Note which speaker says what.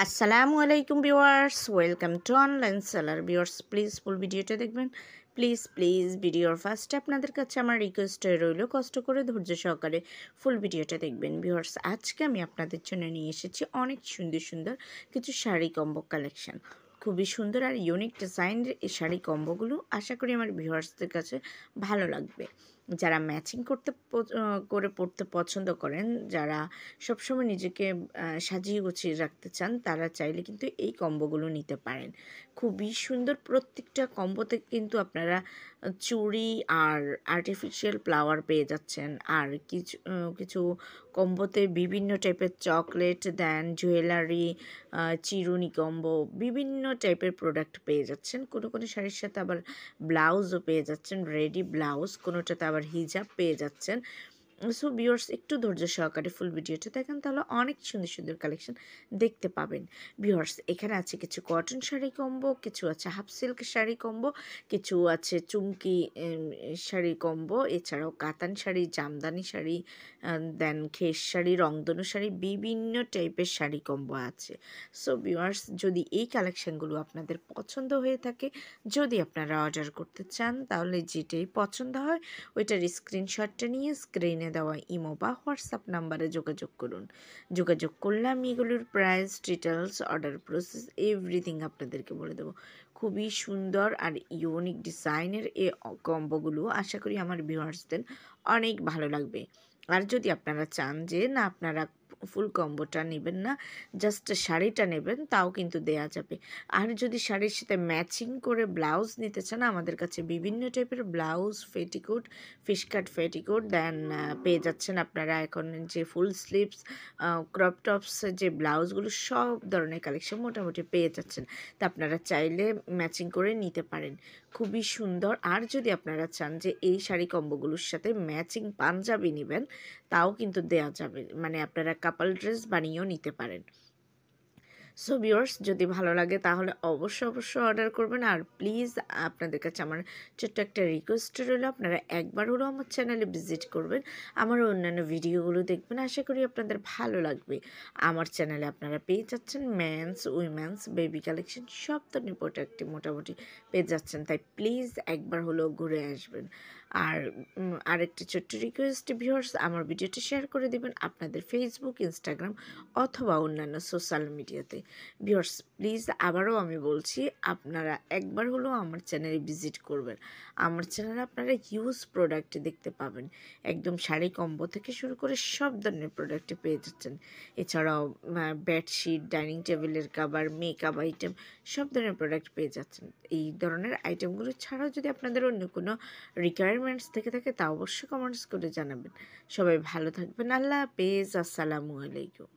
Speaker 1: আসসালামু আলাইকুম viewers, welcome to online seller. Viewers please ফুল ভিডিওটা দেখবেন। প্লিজ ভিডিওর ফার্স্টে আপনাদের কাছে আমার রিকোয়েস্ট রইল, কষ্ট করে ধৈর্য সহকারে ফুল ভিডিওটা দেখবেন। ভিউয়ার্স আজকে আমি আপনাদের জন্য নিয়ে এসেছি অনেক সুন্দর সুন্দর কিছু শাড়ি কম্বো কালেকশন। খুবই সুন্দর আর ইউনিক ডিজাইনের এই শাড়ি কম্বোগুলো আশা করি আমার ভিউয়ার্সদের কাছে ভালো লাগবে। যারা ম্যাচিং করে পড়তে পছন্দ করেন, যারা সবসময় নিজেকে সাজিয়ে গুছিয়ে রাখতে চান, তারা চাইলে কিন্তু এই কম্বোগুলো নিতে পারেন। খুবই সুন্দর প্রত্যেকটা কম্বোতে কিন্তু আপনারা চুড়ি আর আর্টিফিশিয়াল ফ্লাওয়ার পেয়ে যাচ্ছেন। আর কিছু কম্বোতে বিভিন্ন টাইপের চকলেট দেন, জুয়েলারি, চিরুনি কম্বো, বিভিন্ন টাইপের প্রোডাক্ট পেয়ে যাচ্ছেন। কোনো শাড়ির সাথে আবার ব্লাউজও পেয়ে যাচ্ছেন, রেডি ব্লাউজ, কোনোটাতে আবার হিজাব পেয়ে যাচ্ছেন। সো ভিউয়ার্স একটু ধৈর্য সহকারে ফুল ভিডিওটা দেখেন, তাহলে অনেক সুন্দর সুন্দর কালেকশন দেখতে পাবেন। ভিউয়ার্স এখানে আছে কিছু কটন শাড়ি কম্বো, কিছু আছে হাফ সিল্ক শাড়ি কম্বো, কিছু আছে চুমকি শাড়ি কম্বো, এছাড়াও কাতান শাড়ি, জামদানি শাড়ি, দেন খেস শাড়ি, রংধনু শাড়ি, বিভিন্ন টাইপের শাড়ি কম্বো আছে। সো ভিউয়ার্স যদি এই কালেকশানগুলো আপনাদের পছন্দ হয়ে থাকে, যদি আপনারা অর্ডার করতে চান, তাহলে যেটাই পছন্দ হয় ওইটার স্ক্রিনশটটা নিয়ে স্ক্রিনে দেওয়া ইমো বা হোয়াটসঅ্যাপ নাম্বারে যোগাযোগ করুন। যোগাযোগ করলে আমি এগুলোর price, details, order process everything আপনাদেরকে বলে দেবো। খুবই সুন্দর আর ইউনিক ডিজাইনের এই কম্বোগুলো আশা করি আমার ভিউয়ার্সদের অনেক ভালো লাগবে। আর যদি আপনারা চান যে না আপনারা ফুল কম্বোটা নেবেন না, জাস্ট শাড়িটা নেবেন, তাও কিন্তু দেয়া যাবে। আর যদি শাড়ির সাথে ম্যাচিং করে ব্লাউজ নিতে চান, আমাদের কাছে বিভিন্ন টাইপের ব্লাউজ, পেটিকোট, ফিশকাট পেটিকোট দেন পেয়ে যাচ্ছেন আপনারা এখন যে ফুল স্লিভস, ক্রপ টপস যে ব্লাউজগুলো, সব ধরনের কালেকশন মোটামুটি পেয়ে যাচ্ছেন। তা আপনারা চাইলে ম্যাচিং করে নিতে পারেন, খুবই সুন্দর। আর যদি আপনারা চান যে এই শাড়ি কম্বোগুলোর সাথে ম্যাচিং পাঞ্জাবি নেবেন, তাও কিন্তু দেয়া যাবে, মানে আপনারা কাপল ড্রেস বানিয়েও নিতে পারেন। সো ভিউয়ার্স যদি ভালো লাগে তাহলে অবশ্যই অর্ডার করবেন। আর প্লিজ আপনাদের কাছে আমার ছোট্ট একটা রিকোয়েস্ট রইল, আপনারা একবার হলেও আমার চ্যানেলে ভিজিট করবেন, আমার অন্যান্য ভিডিওগুলো দেখবেন, আশা করি আপনাদের ভালো লাগবে। আমার চ্যানেলে আপনারা পেয়ে যাচ্ছেন মেন্স, উইমেন্স, বেবি কালেকশন, সব ধরনের প্রোডাক্টই মোটামুটি পেয়ে যাচ্ছেন। তাই প্লিজ একবার হলেও ঘুরে আসবেন। আর আরেকটি ছোট্ট রিকোয়েস্ট ভিউয়ার্স, আমার ভিডিওটি শেয়ার করে দেবেন আপনাদের ফেসবুক, ইনস্টাগ্রাম অথবা অন্যান্য সোশ্যাল মিডিয়াতে। ভিউয়ার্স প্লিজ আবারও আমি বলছি, আপনারা একবার হলেও আমার চ্যানেলে ভিজিট করবেন। আমার চ্যানেলে আপনারা হিউজ প্রোডাক্ট দেখতে পাবেন, একদম শাড়ি কম্বো থেকে শুরু করে সব ধরনের প্রোডাক্ট পেয়ে যাচ্ছেন। এছাড়াও বেডশিট, ডাইনিং টেবিলের কাভার, মেকআপ আইটেম, সব ধরনের প্রোডাক্ট পেয়ে যাচ্ছেন। এই ধরনের আইটেমগুলো ছাড়াও যদি আপনাদের অন্য কোনো রিকোয়ারমেন্টস থেকে থাকে, তা অবশ্যই কমেন্টস করে জানাবেন। সবাই ভালো থাকবেন। আল্লাহ হাফেজ। আসসালামু আলাইকুম।